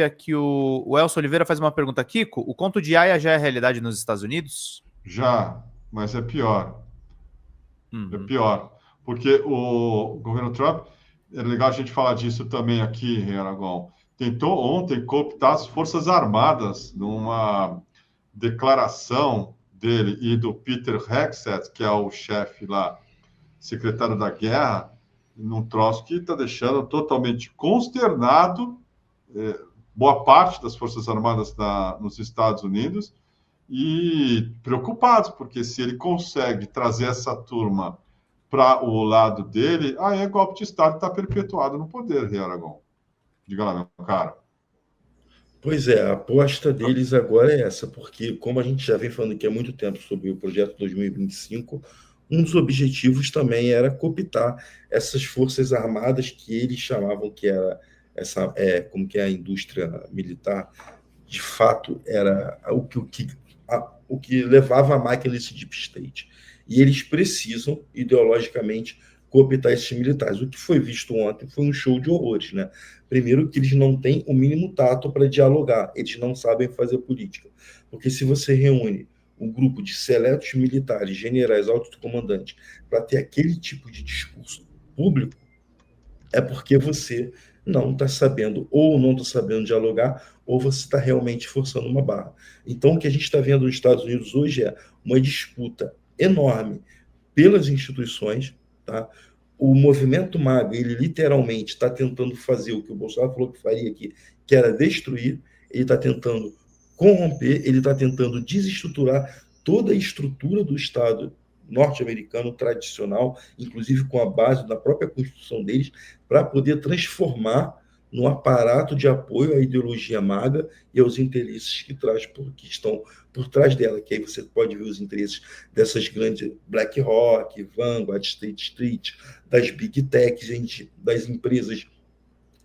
aqui o Elcio Oliveira faz uma pergunta. Kiko, o conto de Aya já é realidade nos Estados Unidos? Já, mas é pior. É pior. Porque o governo Trump, é legal a gente falar disso também aqui, Aragão, tentou ontem cooptar as Forças Armadas numa declaração dele e do Peter Hegseth, que é o chefe lá, secretário da guerra, num troço que está deixando totalmente consternado boa parte das Forças Armadas nos Estados Unidos e preocupados, porque se ele consegue trazer essa turma para o lado dele, aí é golpe de Estado está perpetuado no poder, Rei Aragão. Diga lá, meu cara. Pois é, a aposta deles agora é essa, porque como a gente já vem falando aqui há muito tempo sobre o projeto 2025, um dos objetivos também era cooptar essas forças armadas que eles chamavam que era essa, como que é a indústria militar, de fato era o que levava a máquina desse deep state. E eles precisam, ideologicamente, cooptar esses militares. O que foi visto ontem foi um show de horrores, né? Primeiro, que eles não têm o mínimo tato para dialogar, eles não sabem fazer política. Porque se você reúne um grupo de seletos militares, generais, altos comandantes, para ter aquele tipo de discurso público, é porque você não está sabendo, ou não está sabendo dialogar, ou você está realmente forçando uma barra. Então, o que a gente está vendo nos Estados Unidos hoje é uma disputa enorme pelas instituições, tá? O movimento MAGA, ele literalmente está tentando fazer o que o Bolsonaro falou que faria aqui, que era destruir, ele está tentando corromper, ele está tentando desestruturar toda a estrutura do Estado norte-americano tradicional, inclusive com a base da própria Constituição deles, para poder transformar no aparato de apoio à ideologia MAGA e aos interesses que estão por trás dela, que aí você pode ver os interesses dessas grandes BlackRock, Vanguard, State Street, das Big Techs, das empresas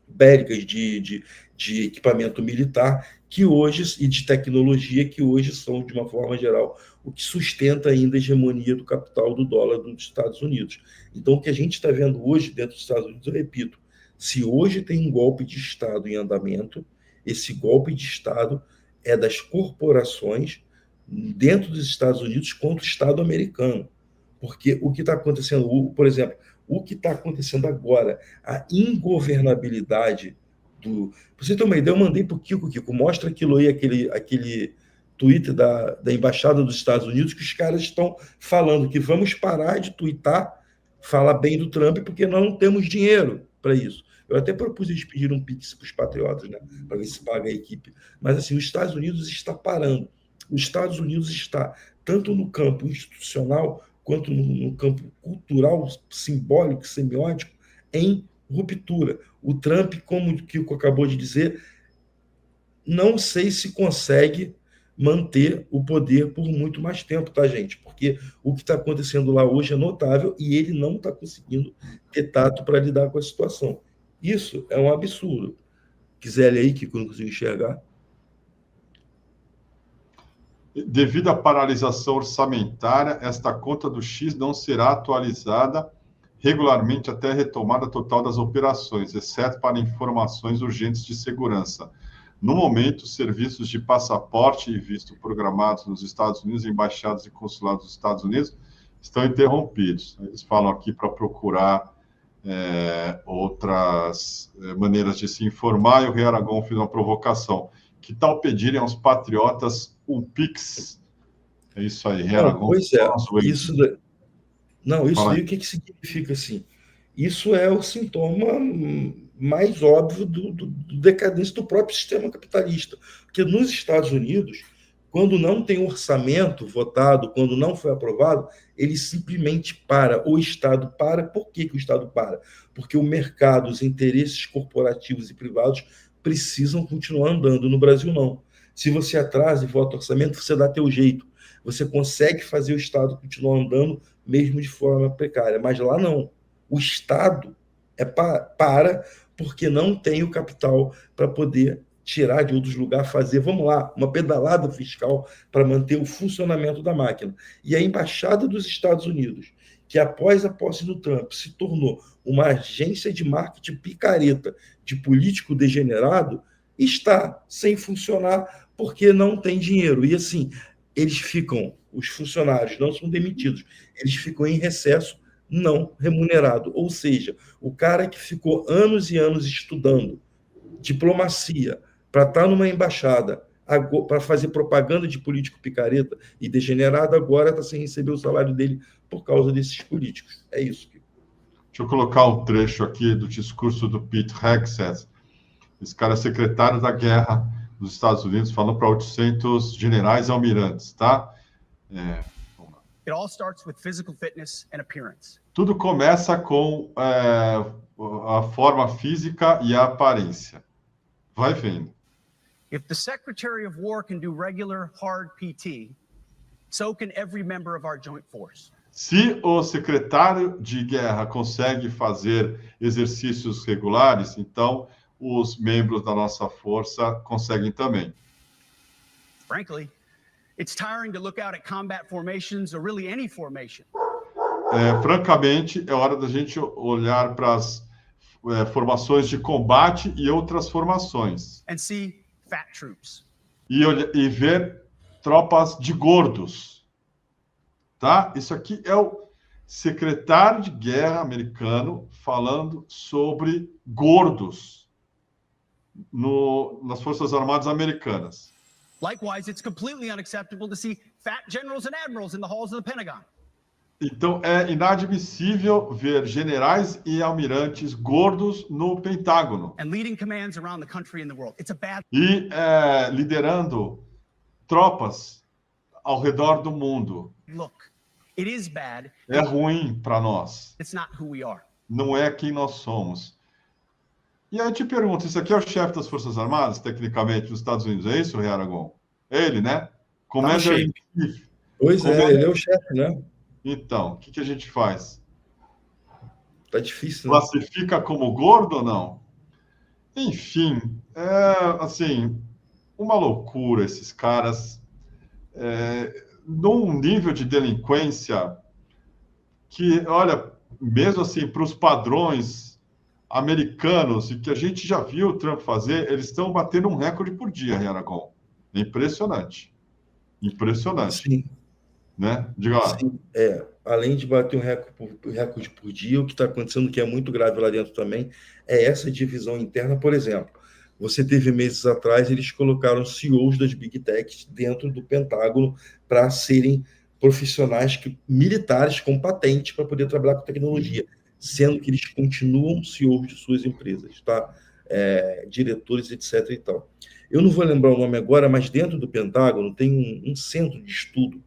bélicas de equipamento militar, que hoje, e de tecnologia, que hoje são, de uma forma geral, o que sustenta ainda a hegemonia do capital do dólar dos Estados Unidos. Então, o que a gente está vendo hoje dentro dos Estados Unidos, eu repito, se hoje tem um golpe de Estado em andamento, esse golpe de Estado é das corporações dentro dos Estados Unidos contra o Estado americano. Porque o que está acontecendo, por exemplo, o que está acontecendo agora, a ingovernabilidade do... Para você ter uma ideia, eu mandei para o Kiko, mostra aquilo aí, aquele tweet da Embaixada dos Estados Unidos, que os caras estão falando que vamos parar de tweetar, falar bem do Trump, porque nós não temos dinheiro para isso. Eu até propus eles pedirem um Pix para os patriotas, né, para ver se paga a equipe. Mas, assim, os Estados Unidos está parando. Os Estados Unidos está, tanto no campo institucional, quanto no campo cultural, simbólico, semiótico, em ruptura. O Trump, como o Kiko acabou de dizer, não sei se consegue manter o poder por muito mais tempo, tá, gente? Porque o que está acontecendo lá hoje é notável e ele não está conseguindo ter tato para lidar com a situação. Isso é um absurdo. Quiser ler aí, Kiko, não consigo enxergar. Devido à paralisação orçamentária, esta conta do X não será atualizada regularmente até a retomada total das operações, exceto para informações urgentes de segurança. No momento, serviços de passaporte e visto programados nos Estados Unidos, embaixadas e consulados dos Estados Unidos, estão interrompidos. Eles falam aqui para procurar outras maneiras de se informar, e o Rei Aragão fez uma provocação. Que tal pedirem aos patriotas um Pix? É isso aí, Rei Aragão. Pois é, isso aí o que significa assim? Isso é o sintoma mais óbvio do decadência do próprio sistema capitalista. Porque nos Estados Unidos, quando não tem orçamento votado, quando não foi aprovado, ele simplesmente para. O Estado para. Por que o Estado para? Porque o mercado, os interesses corporativos e privados precisam continuar andando. No Brasil, não. Se você atrasa e vota orçamento, você dá teu jeito. Você consegue fazer o Estado continuar andando, mesmo de forma precária. Mas lá não. O Estado para porque não tem o capital para poder tirar de outros lugares, fazer, vamos lá, uma pedalada fiscal para manter o funcionamento da máquina. E a Embaixada dos Estados Unidos, que após a posse do Trump se tornou uma agência de marketing picareta de político degenerado, está sem funcionar porque não tem dinheiro. E assim, eles ficam, os funcionários não são demitidos, eles ficam em recesso não remunerado. Ou seja, o cara que ficou anos e anos estudando diplomacia para estar numa embaixada, para fazer propaganda de político picareta e degenerado, agora está sem receber o salário dele por causa desses políticos. É isso. Deixa eu colocar um trecho aqui do discurso do Pete Hegseth. Esse cara é secretário da guerra dos Estados Unidos, falando para 800 generais e almirantes, tá? It all starts with physical fitness and appearance. Tudo começa com a forma física e a aparência. Vai vendo. If the Secretary of War can do regular hard PT, so can every member of our joint force. Se o secretário de guerra consegue fazer exercícios regulares, então os membros da nossa força conseguem também. Frankly, it's tiring to look out at combat formations or really any formation. Francamente, é hora da gente olhar para as formações de combate e outras formações. And see fat troops. E ver tropas de gordos. Tá? Isso aqui é o secretário de guerra americano falando sobre gordos nas Forças Armadas Americanas. Likewise, it's completely unacceptable to see fat generals and admirals in the halls of the Pentagon. Então, é inadmissível ver generais e almirantes gordos no Pentágono. And leading commands around the country and the world. It's a bad... E liderando tropas ao redor do mundo. Look, it is bad. É ruim para nós. It's not who we are. Não é quem nós somos. E aí eu te pergunto, isso aqui é o chefe das Forças Armadas, tecnicamente, dos Estados Unidos, é isso, Rei Aragão? É ele, né? Commander-in-Chief. Pois é, ele é o chefe, né? Então, o que a gente faz? Tá difícil, né? Classifica como gordo ou não? Enfim, assim, uma loucura esses caras, num nível de delinquência que, olha, mesmo assim, para os padrões americanos, e que a gente já viu o Trump fazer, eles estão batendo um recorde por dia, Aragão. É impressionante. Impressionante. Sim. Né? Diga lá. Sim, além de bater um recorde por dia, o que está acontecendo, que é muito grave lá dentro também, é essa divisão interna. Por exemplo, você teve meses atrás, eles colocaram CEOs das Big Techs dentro do Pentágono para serem profissionais militares com patente para poder trabalhar com tecnologia, sendo que eles continuam CEOs de suas empresas, tá? Diretores, etc. e tal. Eu não vou lembrar o nome agora, mas dentro do Pentágono tem um centro de estudo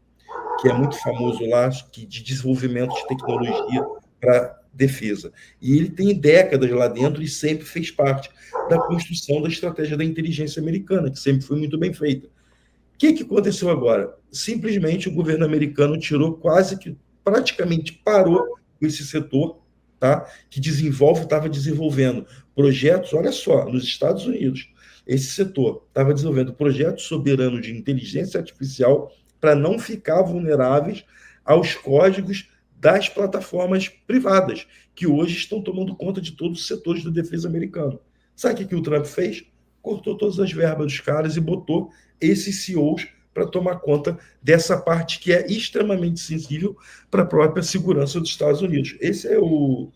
que é muito famoso lá, de desenvolvimento de tecnologia para defesa. E ele tem décadas lá dentro e sempre fez parte da construção da estratégia da inteligência americana, que sempre foi muito bem feita. O que aconteceu agora? Simplesmente o governo americano tirou praticamente parou com esse setor, tá? Que estava desenvolvendo projetos, olha só, nos Estados Unidos, esse setor estava desenvolvendo projetos soberanos de inteligência artificial para não ficar vulneráveis aos códigos das plataformas privadas, que hoje estão tomando conta de todos os setores da defesa americana. Sabe o que o Trump fez? Cortou todas as verbas dos caras e botou esses CEOs para tomar conta dessa parte que é extremamente sensível para a própria segurança dos Estados Unidos. Esse é o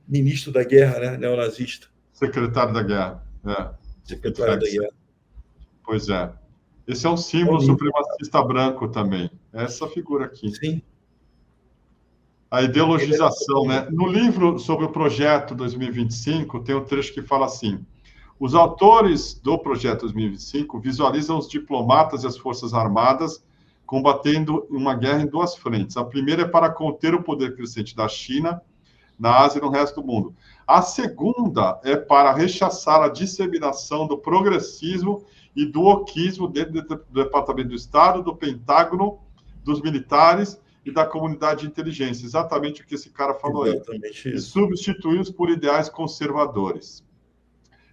ministro da guerra, né? Neonazista. Secretário da guerra. Secretário da guerra. Pois é. Esse é um símbolo supremacista branco também. Essa figura aqui. Sim. A ideologização, né? No livro sobre o projeto 2025, tem um trecho que fala assim: os autores do projeto 2025 visualizam os diplomatas e as forças armadas combatendo uma guerra em duas frentes. A primeira é para conter o poder crescente da China na Ásia e no resto do mundo. A segunda é para rechaçar a disseminação do progressismo e do wokismo dentro do Departamento do Estado, do Pentágono, dos militares e da comunidade de inteligência. Exatamente o que esse cara falou aí. E substituí-os por ideais conservadores.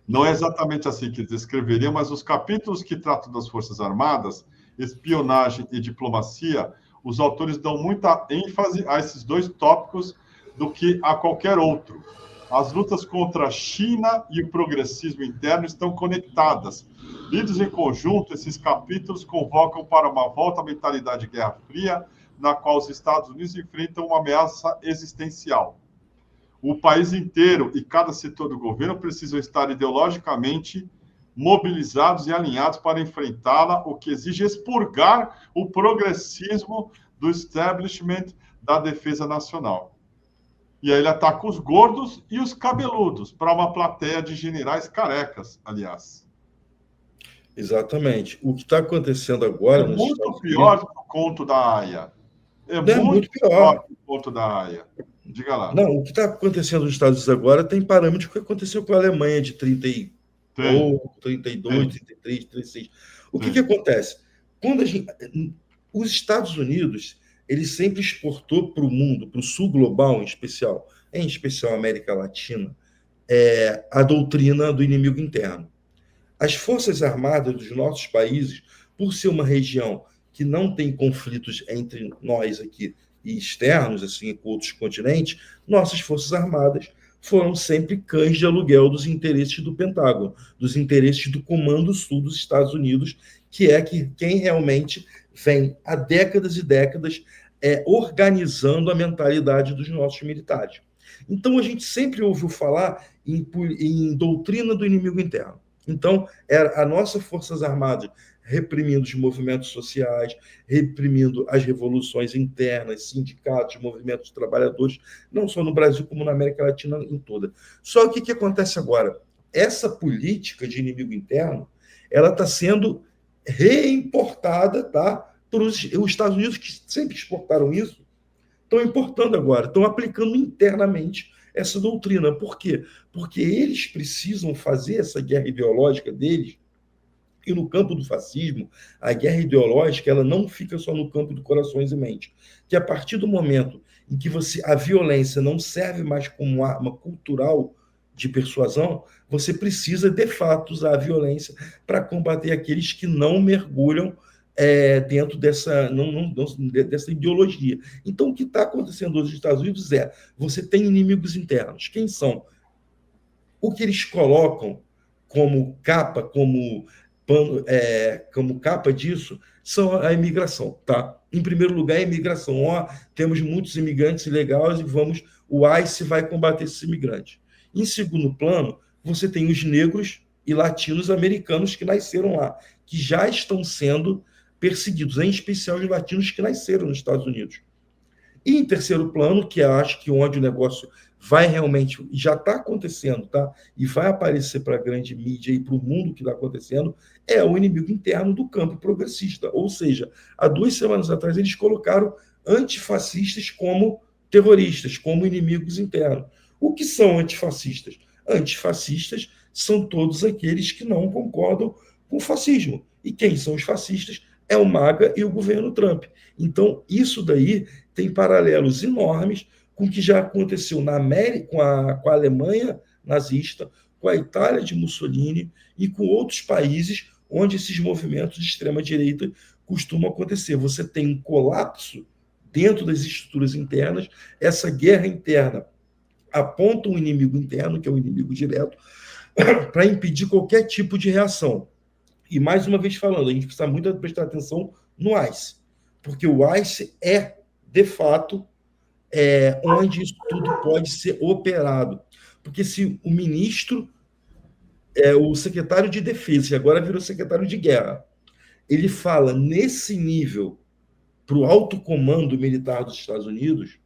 Não é exatamente assim que eles descreveriam, mas os capítulos que tratam das Forças Armadas, espionagem e diplomacia, os autores dão muita ênfase a esses dois tópicos do que a qualquer outro. As lutas contra a China e o progressismo interno estão conectadas. Lidos em conjunto, esses capítulos convocam para uma volta à mentalidade de Guerra Fria, na qual os Estados Unidos enfrentam uma ameaça existencial. O país inteiro e cada setor do governo precisam estar ideologicamente mobilizados e alinhados para enfrentá-la, o que exige expurgar o progressismo do establishment da defesa nacional. E aí ele ataca os gordos e os cabeludos, para uma plateia de generais carecas, aliás. Exatamente. O que está acontecendo agora... É muito pior do que o conto da Aya. É muito pior que o conto da Aya. Diga lá. Não, o que está acontecendo nos Estados Unidos agora tem parâmetros do que aconteceu com a Alemanha de 32, 33, 36. O que acontece? Quando os Estados Unidos, ele sempre exportou para o mundo, para o sul global em especial a América Latina, a doutrina do inimigo interno. As Forças Armadas dos nossos países, por ser uma região que não tem conflitos entre nós aqui e externos, assim, com outros continentes, nossas Forças Armadas foram sempre cães de aluguel dos interesses do Pentágono, dos interesses do Comando Sul dos Estados Unidos, que é quem realmente vem há décadas e décadas organizando a mentalidade dos nossos militares. Então, a gente sempre ouviu falar em doutrina do inimigo interno. Então, era a nossa Forças Armadas reprimindo os movimentos sociais, reprimindo as revoluções internas, sindicatos, movimentos de trabalhadores, não só no Brasil, como na América Latina em toda. Só que o que acontece agora? Essa política de inimigo interno, ela está sendo reimportada, tá, para os Estados Unidos, que sempre exportaram isso, estão importando agora, estão aplicando internamente essa doutrina. Por quê? Porque eles precisam fazer essa guerra ideológica deles. E no campo do fascismo, a guerra ideológica ela não fica só no campo do corações e mente. Que a partir do momento em que a violência não serve mais como arma cultural de persuasão, você precisa, de fato, usar a violência para combater aqueles que não mergulham dentro dessa ideologia. Então, o que está acontecendo hoje nos Estados Unidos você tem inimigos internos. Quem são? O que eles colocam como capa, como capa disso, são a imigração, tá? Em primeiro lugar, a imigração. Temos muitos imigrantes ilegais e o ICE vai combater esses imigrantes. Em segundo plano, você tem os negros e latinos americanos que nasceram lá, que já estão sendo perseguidos, em especial os latinos que nasceram nos Estados Unidos. E em terceiro plano, que eu acho que onde o negócio vai realmente, já está acontecendo, tá? E vai aparecer para a grande mídia e para o mundo que está acontecendo, é o inimigo interno do campo progressista. Ou seja, há 2 semanas atrás eles colocaram antifascistas como terroristas, como inimigos internos. O que são antifascistas? Antifascistas são todos aqueles que não concordam com o fascismo. E quem são os fascistas? É o MAGA e o governo Trump. Então, isso daí tem paralelos enormes com o que já aconteceu na América, com a Alemanha nazista, com a Itália de Mussolini e com outros países onde esses movimentos de extrema-direita costumam acontecer. Você tem um colapso dentro das estruturas internas, essa guerra interna aponta um inimigo interno, que é o inimigo direto, para impedir qualquer tipo de reação. E, mais uma vez falando, a gente precisa muito prestar atenção no ICE, porque o ICE de fato, onde isso tudo pode ser operado. Porque se o ministro, o secretário de defesa, que agora virou secretário de guerra, ele fala nesse nível para o alto comando militar dos Estados Unidos,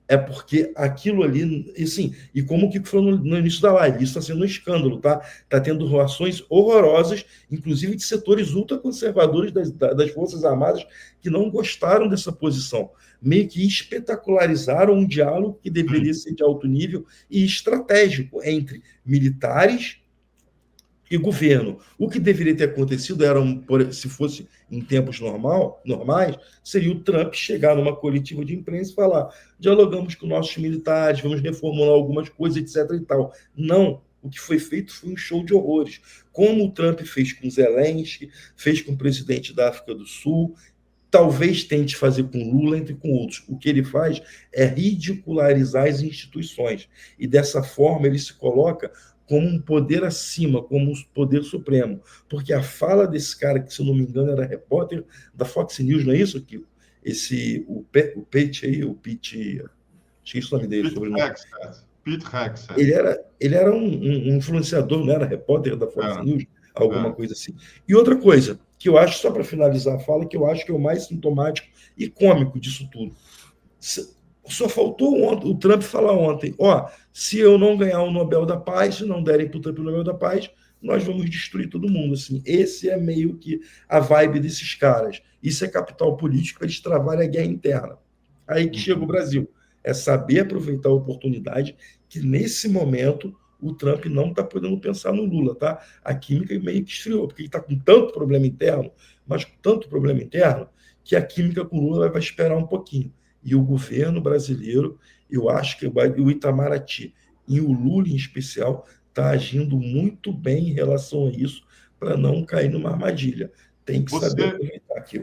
é porque aquilo ali, assim, e como o Kiko falou no início da live, isso está sendo um escândalo, tá? Está tendo reações horrorosas, inclusive de setores ultraconservadores das Forças Armadas que não gostaram dessa posição. Meio que espetacularizaram um diálogo que deveria ser de alto nível e estratégico entre militares e governo. O que deveria ter acontecido era, se fosse em tempos normais, seria o Trump chegar numa coletiva de imprensa e falar: dialogamos com nossos militares, vamos reformular algumas coisas, etc. e tal. Não. O que foi feito foi um show de horrores. Como o Trump fez com Zelensky, fez com o presidente da África do Sul, talvez tente fazer com Lula, entre com outros. O que ele faz é ridicularizar as instituições. E dessa forma ele se coloca como um poder acima, como um poder supremo. Porque a fala desse cara, que se eu não me engano era repórter da Fox News, não é isso, Kiko? O Pete aí, o Pete... Esqueci o nome dele. Pete Hegseth. Ele era um influenciador, não era repórter da Fox News? Alguma coisa assim. E outra coisa, que eu acho, só para finalizar a fala, que eu acho que é o mais sintomático e cômico disso tudo. Só faltou o Trump falar ontem, se eu não ganhar o Nobel da Paz, se não derem para o Trump o Nobel da Paz, nós vamos destruir todo mundo. Assim, esse é meio que a vibe desses caras. Isso é capital político para eles travarem a guerra interna. Aí que chega o Brasil. É saber aproveitar a oportunidade que, nesse momento, o Trump não está podendo pensar no Lula, tá? A química meio que esfriou, porque ele está com tanto problema interno, mas com tanto problema interno, que a química com o Lula vai esperar um pouquinho. E o governo brasileiro, eu acho que o Itamaraty e o Lula, em especial, está agindo muito bem em relação a isso, para não cair numa armadilha. Tem que saber aproveitar aqui.